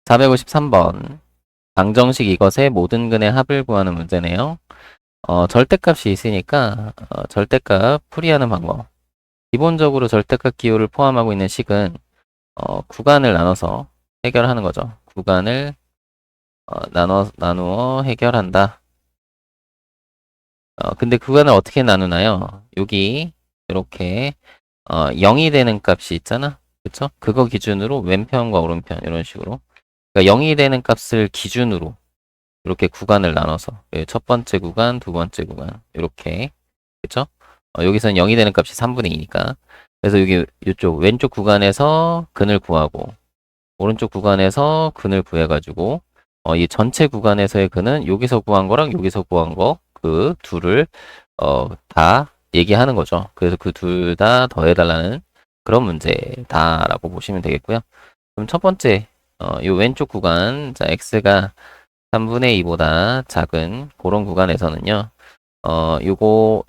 453번. 방정식 이것의 모든 근의 합을 구하는 문제네요. 절대값이 있으니까 절대값 풀이하는 방법. 기본적으로 절대값 기호를 포함하고 있는 식은 구간을 나눠서 해결하는 거죠. 구간을 나누어 해결한다. 근데 구간을 어떻게 나누나요? 여기 이렇게 0이 되는 값이 있잖아. 그쵸? 그거 기준으로 왼편과 오른편 이런 식으로. 그러니까 0이 되는 값을 기준으로 이렇게 구간을 나눠서 첫 번째 구간, 두 번째 구간 이렇게. 그쵸? 여기서는 0이 되는 값이 3분의 2니까. 그래서 여기 이쪽 왼쪽 구간에서 근을 구하고 오른쪽 구간에서 근을 구해가지고 이 전체 구간에서의 근은 여기서 구한 거랑 여기서 구한 거 그 둘을 다 얘기하는 거죠. 그래서 그 둘 다 더해달라는 그런 문제다라고 보시면 되겠고요. 그럼 첫 번째 이 왼쪽 구간 자 x가 3분의 2보다 작은 그런 구간에서는요.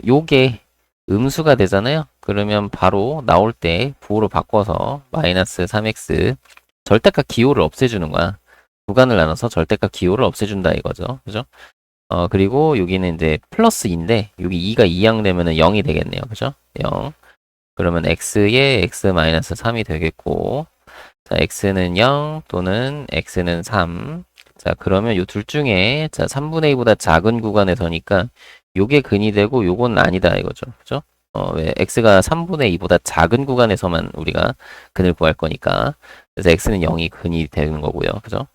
요게 음수가 되잖아요. 그러면 바로 나올 때 부호로 바꿔서 마이너스 3x 절대값 기호를 없애주는 거야. 구간을 나눠서 절대값 기호를 없애준다 이거죠. 그죠? 그리고 여기는 이제 플러스 2인데 여기 2가 2양 되면은 0이 되겠네요. 그죠? 0. 그러면 x에 x 마이너스 3이 되겠고 자, x는 0 또는 x는 3. 자, 그러면 요 둘 중에 자, 3분의 2보다 작은 구간에서니까 요게 근이 되고 요건 아니다 이거죠. 그죠? 왜 x가 3분의 2보다 작은 구간에서만 우리가 근을 구할 거니까. 그래서 x는 0이 근이 되는 거고요. 그죠?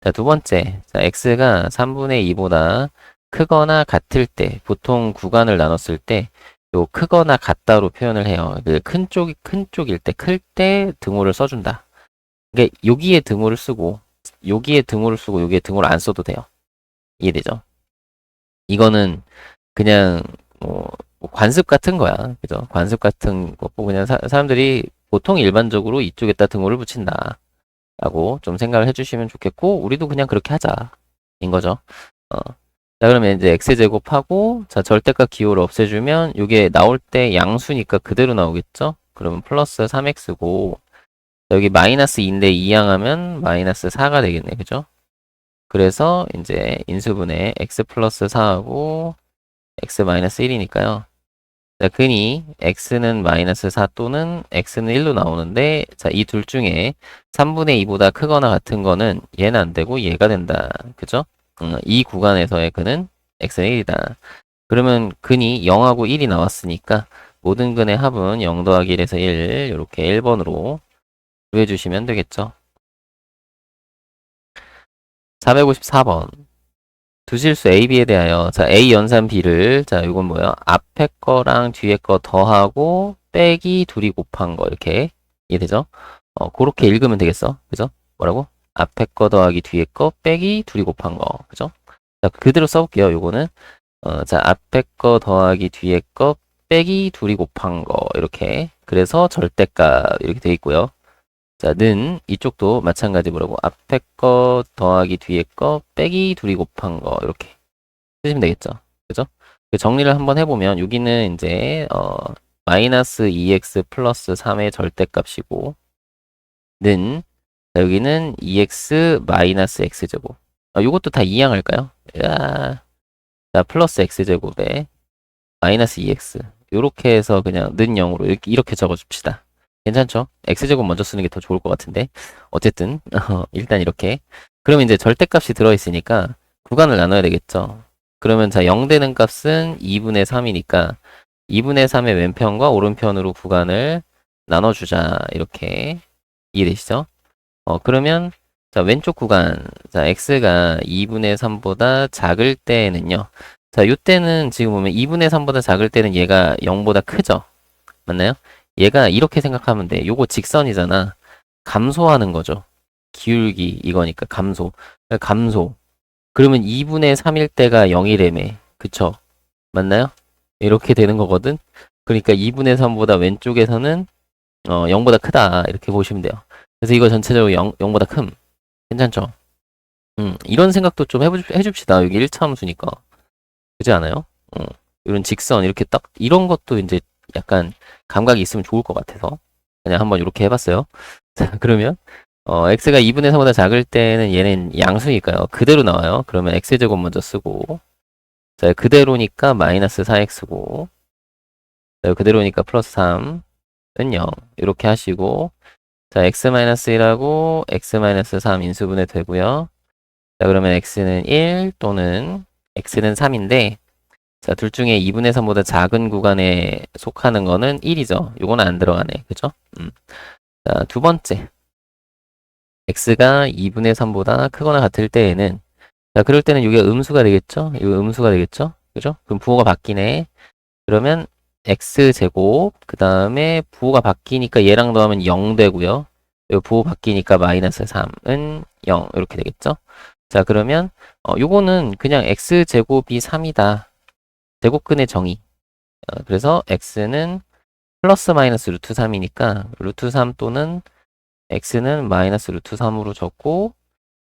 자, 두 번째. 자, x가 3분의 2보다 크거나 같을 때, 보통 구간을 나눴을 때, 요 크거나 같다로 표현을 해요. 큰 쪽일 때, 클 때 등호를 써준다. 그러니까 여기에 등호를 쓰고, 여기에 등호를 쓰고, 여기에 등호를 안 써도 돼요. 이해되죠? 이거는 그냥 뭐 관습 같은 거야. 그죠? 관습 같은 거고, 그냥 사람들이 보통 일반적으로 이쪽에다 등호를 붙인다. 라고 좀 생각을 해주시면 좋겠고, 우리도 그냥 그렇게 하자. 인 거죠. 어. 자, 그러면 이제 x제곱하고, 자, 절대값 기호를 없애주면, 이게 나올 때 양수니까 그대로 나오겠죠? 그러면 플러스 3x고, 여기 마이너스 2인데 2양하면 마이너스 4가 되겠네. 그죠? 그래서 이제 인수분해 x 플러스 4하고, x 마이너스 1이니까요. 자, 근이 x는 마이너스 4 또는 x는 1로 나오는데 자, 이 둘 중에 3분의 2보다 크거나 같은 거는 얘는 안 되고 얘가 된다. 그죠? 이 구간에서의 근은 x는 1이다. 그러면 근이 0하고 1이 나왔으니까 모든 근의 합은 0 더하기 1에서 1 이렇게 1번으로 구해주시면 되겠죠. 454번 두 실수 A, B에 대하여 자 A 연산 B를 자 이건 뭐예요? 앞에 거랑 뒤에 거 더하고 빼기 둘이 곱한 거 이렇게 이해되죠? 그렇게 읽으면 되겠어. 그죠? 뭐라고? 앞에 거 더하기 뒤에 거 빼기 둘이 곱한 거. 그죠? 자 그대로 써볼게요. 요거는 자 앞에 거 더하기 뒤에 거 빼기 둘이 곱한 거 이렇게 그래서 절대값 이렇게 돼 있고요. 자, 는 이쪽도 마찬가지 뭐라고 앞에 거 더하기 뒤에 거 빼기 둘이 곱한 거 이렇게 쓰시면 되겠죠. 그죠? 정리를 한번 해보면 여기는 이제 마이너스 2x 플러스 3의 절대값이고 는 자, 여기는 2x 마이너스 x제곱 요것도 다 이항할까요? 야, 자 플러스 x제곱에 마이너스 2x 요렇게 해서 그냥 는 0으로 이렇게 적어줍시다. 괜찮죠? x제곱 먼저 쓰는 게 더 좋을 것 같은데 어쨌든 일단 이렇게 그러면 이제 절대값이 들어있으니까 구간을 나눠야 되겠죠. 그러면 자 0 되는 값은 2분의 3이니까 2분의 3의 왼편과 오른편으로 구간을 나눠주자 이렇게 이해되시죠? 그러면 자 왼쪽 구간 자 x가 2분의 3보다 작을 때는요. 자 이때는 지금 보면 2분의 3보다 작을 때는 얘가 0보다 크죠? 맞나요? 얘가 이렇게 생각하면 돼. 요거 직선이잖아. 감소하는 거죠. 기울기 이거니까 감소. 감소. 그러면 2분의 3일 때가 0이래매. 그쵸? 맞나요? 이렇게 되는 거거든. 그러니까 2분의 3보다 왼쪽에서는 0보다 크다. 이렇게 보시면 돼요. 그래서 이거 전체적으로 0보다 큼. 괜찮죠? 이런 생각도 좀 해줍시다. 여기 1차 함수니까. 그렇지 않아요? 이런 직선 이렇게 딱 이런 것도 이제 약간 감각이 있으면 좋을 것 같아서 그냥 한번 이렇게 해봤어요. 자, 그러면 x가 2분의 3보다 작을 때는 얘는 양수니까요. 그대로 나와요. 그러면 x제곱 먼저 쓰고, 자, 그대로니까 마이너스 4x고, 자, 그대로니까 플러스 3은 0. 이렇게 하시고, 자, x-1하고 x-3 인수분해 되고요. 자, 그러면 x는 1 또는 x는 3인데, 자, 둘 중에 2분의 3보다 작은 구간에 속하는 거는 1이죠. 요거는 안 들어가네. 그죠? 자, 두 번째. x가 2분의 3보다 크거나 같을 때에는, 자, 그럴 때는 이게 음수가 되겠죠? 이거 음수가 되겠죠? 그죠? 그럼 부호가 바뀌네. 그러면 x제곱, 그 다음에 부호가 바뀌니까 얘랑 더하면 0 되고요. 요 부호 바뀌니까 마이너스 3은 0 이렇게 되겠죠? 자, 그러면 요거는 그냥 x제곱이 3이다. 제곱근의 정의. 그래서 x는 플러스 마이너스 루트 3이니까 루트 3 또는 x는 마이너스 루트 3으로 적고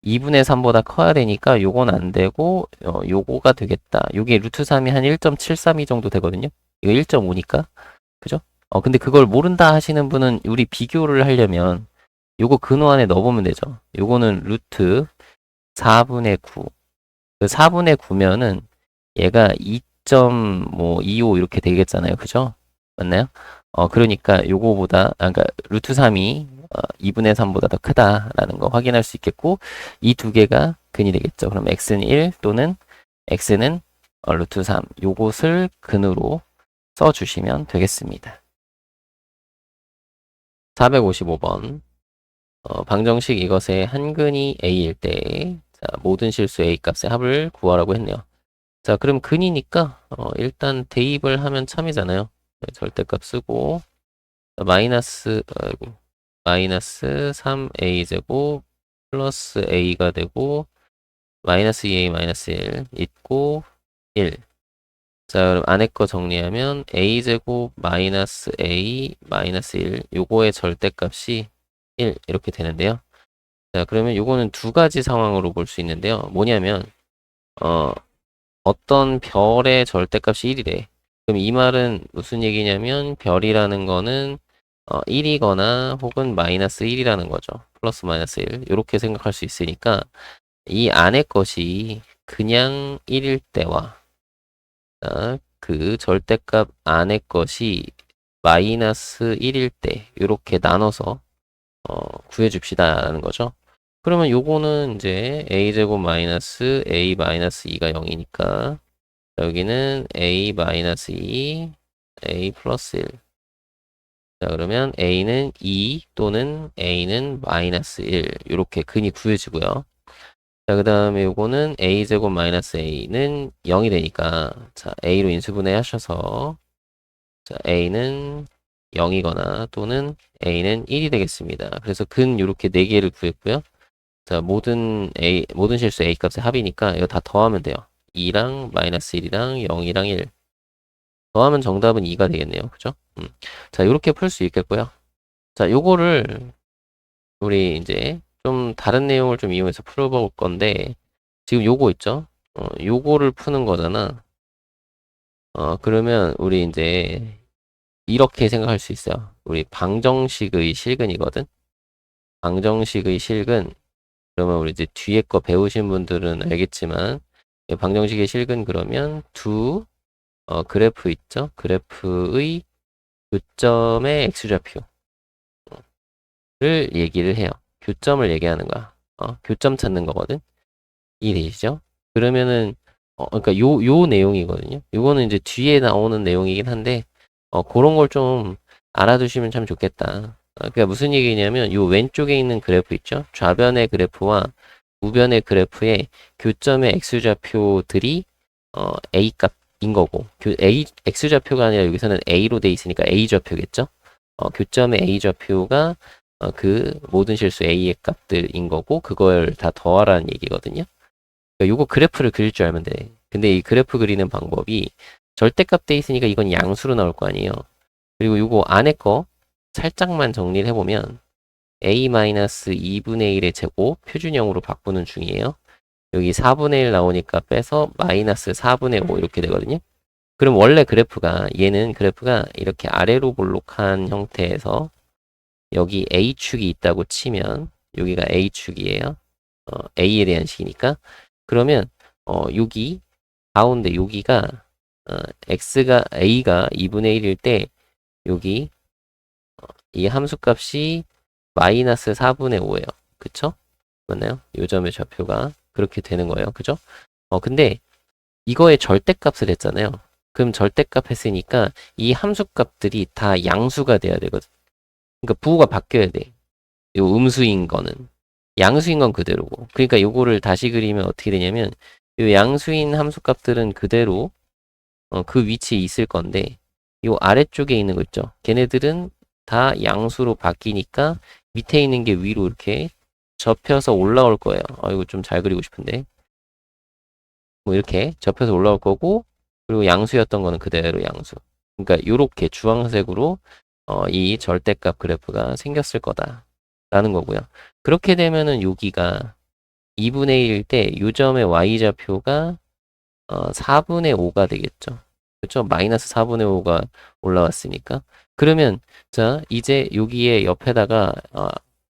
2분의 3보다 커야 되니까 요건 안 되고 요거가 되겠다. 요게 루트 3이 한 1.732 정도 되거든요. 이거 1.5니까. 그죠? 근데 그걸 모른다 하시는 분은 우리 비교를 하려면 요거 근호 안에 넣어보면 되죠. 요거는 루트 4분의 9. 그 4분의 9면은 얘가 2.25 이렇게 되겠잖아요. 그죠? 맞나요? 그러니까 요거보다, 그러니까 루트 3이 2분의 3보다 더 크다라는 거 확인할 수 있겠고, 이 두 개가 근이 되겠죠. 그럼 x는 1 또는 x는 루트 3. 요것을 근으로 써주시면 되겠습니다. 455번. 방정식 이것의 한 근이 a일 때, 자, 모든 실수 a 값의 합을 구하라고 했네요. 자, 그럼 근이니까 일단 대입을 하면 참이잖아요. 네, 절대값 쓰고 마이너스 3a 제곱 플러스 a가 되고 마이너스 2a 마이너스 1 있고 1. 자, 그럼 안에 거 정리하면 a 제곱 마이너스 a 마이너스 1 요거의 절대값이 1 이렇게 되는데요. 자, 그러면 요거는 두 가지 상황으로 볼 수 있는데요. 뭐냐면 어떤 별의 절대값이 1이래. 그럼 이 말은 무슨 얘기냐면 별이라는 거는 1이거나 혹은 마이너스 1이라는 거죠. 플러스 마이너스 1. 이렇게 생각할 수 있으니까 이 안의 것이 그냥 1일 때와 그 절대값 안의 것이 마이너스 1일 때 이렇게 나눠서 구해줍시다라는 거죠. 그러면 요거는 이제 a제곱 마이너스 a 마이너스 2가 0이니까 여기는 a 마이너스 2, a 플러스 1. 자, 그러면 a는 2 또는 a는 마이너스 1. 이렇게 근이 구해지고요. 자, 그 다음에 요거는 a제곱 마이너스 a는 0이 되니까 자, a로 인수분해 하셔서 자, a는 0이거나 또는 a는 1이 되겠습니다. 그래서 근 이렇게 4개를 구했고요. 자, 모든 실수 a 값의 합이니까 이거 다 더하면 돼요. 2랑 마이너스 1이랑 0이랑 1. 더하면 정답은 2가 되겠네요. 그죠? 자, 이렇게 풀 수 있겠고요. 자, 요거를 우리 이제 좀 다른 내용을 좀 이용해서 풀어볼 건데 지금 요거 있죠? 요거를 푸는 거잖아. 그러면 우리 이제 이렇게 생각할 수 있어요. 우리 방정식의 실근이거든. 방정식의 실근. 그러면 우리 이제 뒤에 거 배우신 분들은 알겠지만 방정식의 실근 그러면 그래프 있죠? 그래프의 교점의 x좌표를 얘기를 해요. 교점을 얘기하는 거야. 교점 찾는 거거든. 이해되시죠? 그러면은 그러니까 요 내용이거든요. 요거는 이제 뒤에 나오는 내용이긴 한데 그런 걸 좀 알아두시면 참 좋겠다. 그러니까 무슨 얘기냐면 요 왼쪽에 있는 그래프 있죠? 좌변의 그래프와 우변의 그래프의 교점의 x좌표들이 a 값인 거고 x좌표가 아니라 여기서는 a로 돼 있으니까 a좌표겠죠? 교점의 a좌표가 그 모든 실수 a의 값들인 거고 그걸 다 더하라는 얘기거든요. 그러니까 요거 그래프를 그릴 줄 알면 돼. 근데 이 그래프 그리는 방법이 절대값 돼 있으니까 이건 양수로 나올 거 아니에요. 그리고 요거 안에 거 살짝만 정리를 해보면 a-2분의 1의 제곱 표준형으로 바꾸는 중이에요. 여기 4분의 1 나오니까 빼서 마이너스 4분의 5 이렇게 되거든요. 그럼 원래 얘는 그래프가 이렇게 아래로 볼록한 형태에서 여기 A축이 있다고 치면 여기가 A축이에요. A에 대한 식이니까. 그러면, 여기, 가운데 여기가, A가 2분의 1일 때, 여기, 이 함수값이 마이너스 4분의 5예요. 그쵸? 맞나요? 요점의 좌표가 그렇게 되는 거예요. 그죠? 근데 이거의 절대값을 했잖아요. 그럼 절대값 했으니까 이 함수값들이 다 양수가 돼야 되거든. 그러니까 부호가 바뀌어야 돼. 요 음수인 거는. 양수인 건 그대로고. 그러니까 요거를 다시 그리면 어떻게 되냐면 요 양수인 함수값들은 그대로 그 위치에 있을 건데 요 아래쪽에 있는 거 있죠. 걔네들은 다 양수로 바뀌니까 밑에 있는 게 위로 이렇게 접혀서 올라올 거예요. 이거 좀 잘 그리고 싶은데. 뭐 이렇게 접혀서 올라올 거고 그리고 양수였던 거는 그대로 양수. 그러니까 요렇게 주황색으로 이 절대값 그래프가 생겼을 거다라는 거고요. 그렇게 되면은 여기가 2분의 1일 때 요점의 y좌표가 4분의 5가 되겠죠. 그렇죠? 마이너스 4분의 5가 올라왔으니까. 그러면 자 이제 여기에 옆에다가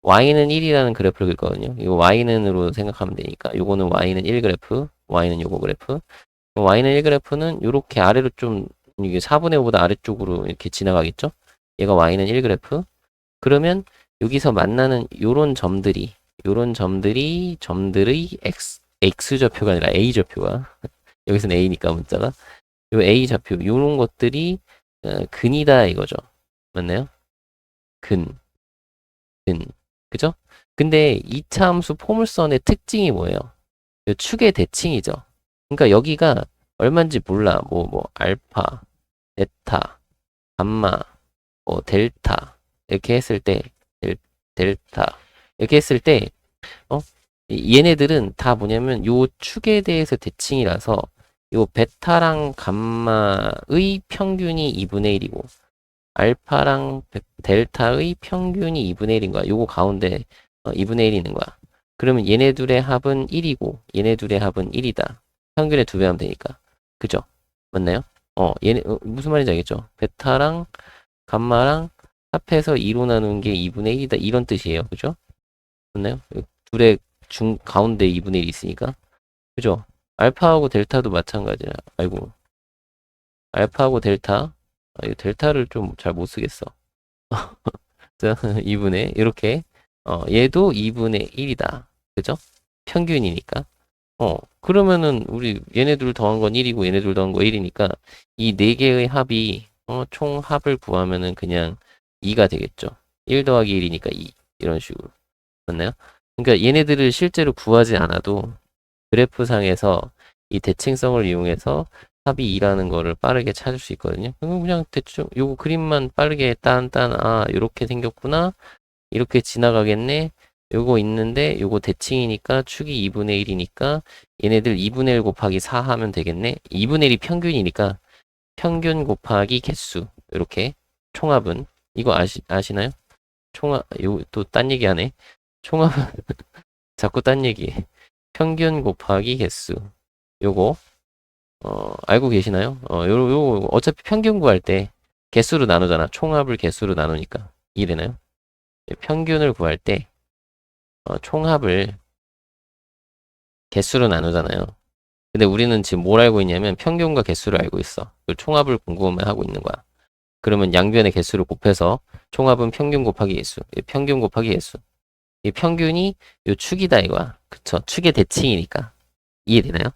y는 1이라는 그래프를 그렸거든요. 이거 y는으로 생각하면 되니까 요거는 y는 1 그래프, y는 요거 그래프. y는 1 그래프는 요렇게 아래로 좀 이게 4분의 5보다 아래쪽으로 이렇게 지나가겠죠? 얘가 y는 1 그래프. 그러면 여기서 만나는 요런 점들이 점들의 x좌표가 아니라 a좌표가 여기서는 a니까 문자가 요 a좌표 요런 것들이 근이다 이거죠. 맞나요? 근, 근. 그죠? 근데 2차 함수 포물선의 특징이 뭐예요? 요 축의 대칭이죠. 그러니까 여기가 얼마인지 몰라. 알파, 베타, 감마, 델타 이렇게 했을 때 델타 이렇게 했을 때 어? 얘네들은 다 뭐냐면 요 축에 대해서 대칭이라서 요 베타랑 감마의 평균이 2분의 1이고 알파랑 델타의 평균이 2분의 1인 거야. 요거 가운데 2분의 1이 있는 거야. 그러면 얘네 둘의 합은 1이고 얘네 둘의 합은 1이다. 평균의 2배 하면 되니까. 그죠? 맞나요? 얘네 무슨 말인지 알겠죠? 베타랑 감마랑 합해서 2로 나누는 게 2분의 1이다. 이런 뜻이에요. 그죠? 맞나요? 둘의 가운데 2분의 1이 있으니까. 그죠? 알파하고 델타도 마찬가지야. 아이고. 알파하고 델타. 이 델타를 좀 잘 못 쓰겠어. 2분의 이렇게 얘도 2분의 1이다. 그죠? 평균이니까. 그러면은 우리 얘네들 더한 건 1이고 얘네들 더한 거 1이니까 이 네 개의 합이 총 합을 구하면은 그냥 2가 되겠죠. 1 더하기 1이니까 2 이런 식으로. 맞나요? 그러니까 얘네들을 실제로 구하지 않아도 그래프상에서 이 대칭성을 이용해서 합이 2라는 거를 빠르게 찾을 수 있거든요. 그냥 대충 요거 그림만 빠르게 요렇게 생겼구나. 이렇게 지나가겠네. 요거 있는데 요거 대칭이니까 축이 2분의 1이니까 얘네들 2분의 1 곱하기 4 하면 되겠네. 2분의 1이 평균이니까 평균 곱하기 개수. 이렇게 총합은 이거 아시나요? 총합 요 또 딴 얘기 하네. 총합은 자꾸 딴 얘기. 평균 곱하기 개수. 요거 알고 계시나요? 요거 어차피 평균 구할 때 개수로 나누잖아. 총합을 개수로 나누니까. 이해되나요? 평균을 구할 때 총합을 개수로 나누잖아요. 근데 우리는 지금 뭘 알고 있냐면 평균과 개수를 알고 있어. 그 총합을 궁금해 하고 있는 거야. 그러면 양변의 개수를 곱해서 총합은 평균 곱하기 개수. 평균 곱하기 개수. 이 평균이 요 축이다 이거야. 그쵸? 축의 대칭이니까. 이해되나요?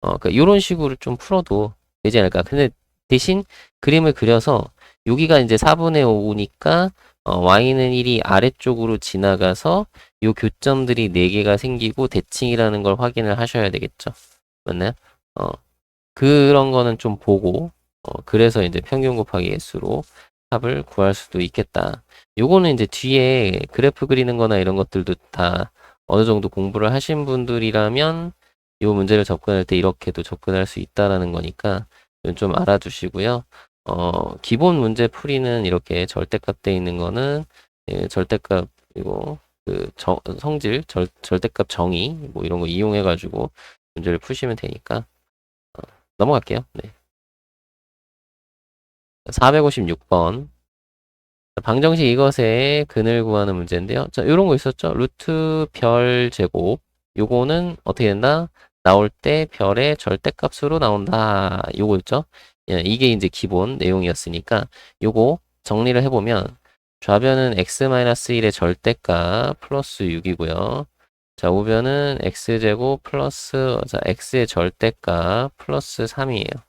그러니까 이런 식으로 좀 풀어도 되지 않을까. 근데 대신 그림을 그려서 여기가 이제 4분의 5니까 y는 1이 아래쪽으로 지나가서 요 교점들이 4개가 생기고 대칭이라는 걸 확인을 하셔야 되겠죠. 맞나요? 어, 그런 거는 좀 보고 그래서 이제 평균 곱하기 S로 합을 구할 수도 있겠다. 요거는 이제 뒤에 그래프 그리는 거나 이런 것들도 다 어느 정도 공부를 하신 분들이라면 요 문제를 접근할 때 이렇게도 접근할 수 있다라는 거니까 이건 좀 알아두시고요. 기본 문제 풀이는 이렇게 절대값 돼 있는 거는 절대값 이거 성질 절대값 정의 뭐 이런 거 이용해 가지고 문제를 푸시면 되니까 넘어갈게요. 네. 456번 방정식 이것의 근을 구하는 문제인데요. 자, 요런 거 있었죠? 루트 별 제곱. 요거는 어떻게 된다? 나올 때 별의 절대값으로 나온다. 요거 있죠? 예, 이게 이제 기본 내용이었으니까 요거 정리를 해보면 좌변은 x-1의 절대값 플러스 6이고요. 자, 우변은 x제곱 플러스 자, x의 절대값 플러스 3이에요.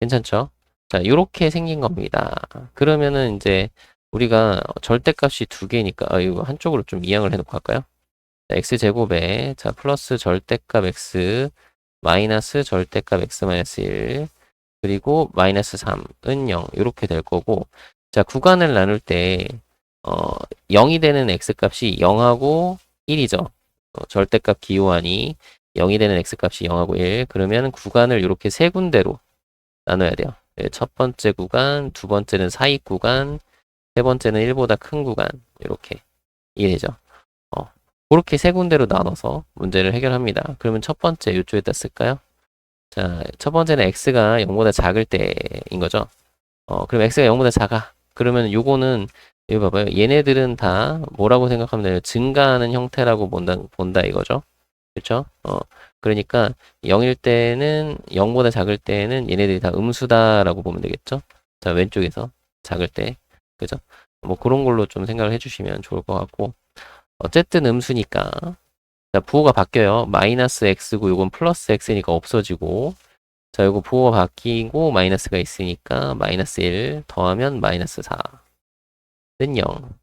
괜찮죠? 자, 요렇게 생긴 겁니다. 그러면은 이제 우리가 절대값이 두 개니까 이거 한쪽으로 좀 이항을 해놓고 할까요? 자, x제곱에 자 플러스 절대값 x 마이너스 절대값 x 마이너스 1 그리고 마이너스 3은 0 이렇게 될 거고 자 구간을 나눌 때 0이 되는 x값이 0하고 1이죠. 절대값 기호하니 0이 되는 x값이 0하고 1 그러면 구간을 이렇게 세 군데로 나눠야 돼요. 첫 번째 구간, 두 번째는 사이 구간, 세 번째는 1보다 큰 구간 이렇게 이해되죠? 그렇게 세 군데로 나눠서 문제를 해결합니다. 그러면 첫 번째 이쪽에다 쓸까요? 자, 첫 번째는 x가 0보다 작을 때인 거죠. 그럼 x가 0보다 작아. 그러면 요거는 여기 봐봐요. 얘네들은 다 뭐라고 생각하면 돼요? 증가하는 형태라고 본다 이거죠. 그렇죠? 그러니까 0일 때는 0보다 작을 때는 얘네들이 다 음수다라고 보면 되겠죠? 자, 왼쪽에서 작을 때. 그죠? 뭐 그런 걸로 좀 생각을 해주시면 좋을 것 같고 어쨌든 음수니까 자, 부호가 바뀌어요. 마이너스 x고 요건 플러스 x니까 없어지고 자, 요거 부호가 바뀌고 마이너스가 있으니까 마이너스 1 더하면 마이너스 4는 0.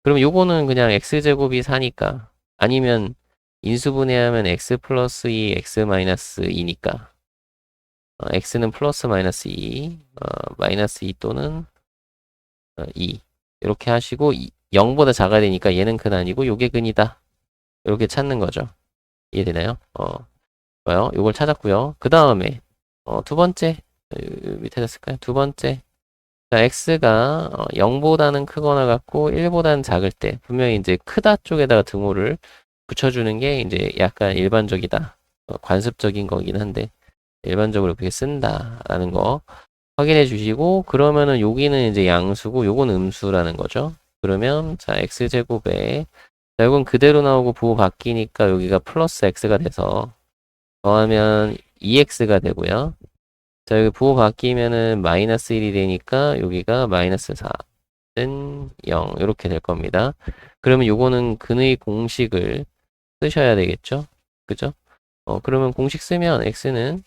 그럼 요거는 그냥 x제곱이 4니까 아니면 인수분해하면 x 플러스 2, x 마이너스 2니까 x는 플러스 마이너스 2, 마이너스 2 또는 2 이렇게 하시고 0보다 작아야 되니까 얘는 근 아니고 요게 근이다. 이렇게 찾는 거죠. 이해되나요? 좋아요. 요걸 찾았고요. 그 다음에 두 번째 밑에다 쓸까요? 두 번째 자, x가 0보다는 크거나 같고 1보다는 작을 때 분명히 이제 크다 쪽에다가 등호를 붙여주는 게 이제 약간 일반적이다. 관습적인 거긴 한데 일반적으로 그렇게 쓴다라는 거 확인해 주시고 그러면은 여기는 이제 양수고 요건 음수라는 거죠. 그러면 자 x제곱에 자 이건 그대로 나오고 부호 바뀌니까 여기가 플러스 x가 돼서 더하면 2x가 되고요. 자 여기 부호 바뀌면은 마이너스 1이 되니까 여기가 마이너스 4는 0 이렇게 될 겁니다. 그러면 요거는 근의 공식을 쓰셔야 되겠죠? 그죠? 그러면 공식 쓰면 x는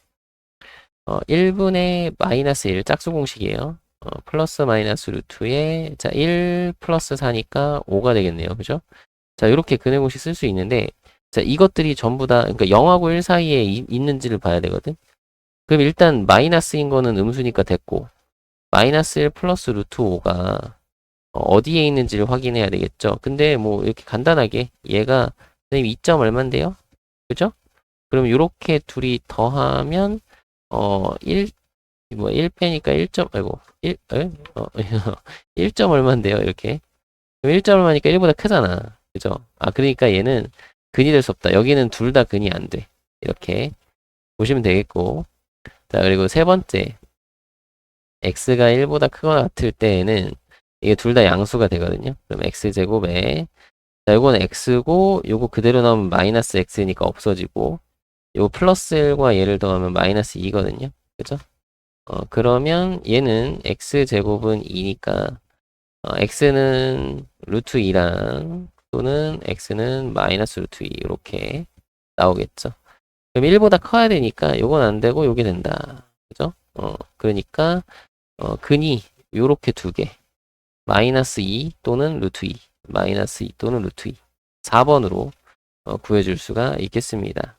1분의 마이너스 1 짝수 공식이에요. 플러스 마이너스 루트에 자, 1 플러스 4니까 5가 되겠네요. 그죠? 자, 이렇게 근의 공식 쓸 수 있는데 자, 이것들이 전부 다 그러니까 0하고 1 사이에 있는지를 봐야 되거든. 그럼 일단 마이너스인 거는 음수니까 됐고 마이너스 1 플러스 루트 5가 어디에 있는지를 확인해야 되겠죠. 근데 뭐 이렇게 간단하게 얘가 선생님 2점 얼만데요? 그죠? 그럼 이렇게 둘이 더하면 1 뭐 1패니까 1점 아이고 1 1점 얼마인데요 이렇게 그럼 1점 얼마니까 1보다 크잖아 그죠 그러니까 얘는 근이 될 수 없다 여기는 둘 다 근이 안 돼 이렇게 보시면 되겠고 자 그리고 세 번째 x가 1보다 크거나 같을 때에는 이게 둘 다 양수가 되거든요 그럼 x제곱에 자 요건 x고 요거 그대로 나오면 마이너스 x니까 없어지고 요거 플러스 1과 얘를 더하면 마이너스 2거든요 그죠 그러면 얘는 x제곱은 2니까 x는 루트 2랑 또는 x는 마이너스 루트 2 이렇게 나오겠죠. 그럼 1보다 커야 되니까 요건 안 되고 요게 된다. 그죠? 그러니까 근이 요렇게 두 개. 마이너스 2 또는 루트 2. 마이너스 2 또는 루트 2. 4번으로 구해줄 수가 있겠습니다.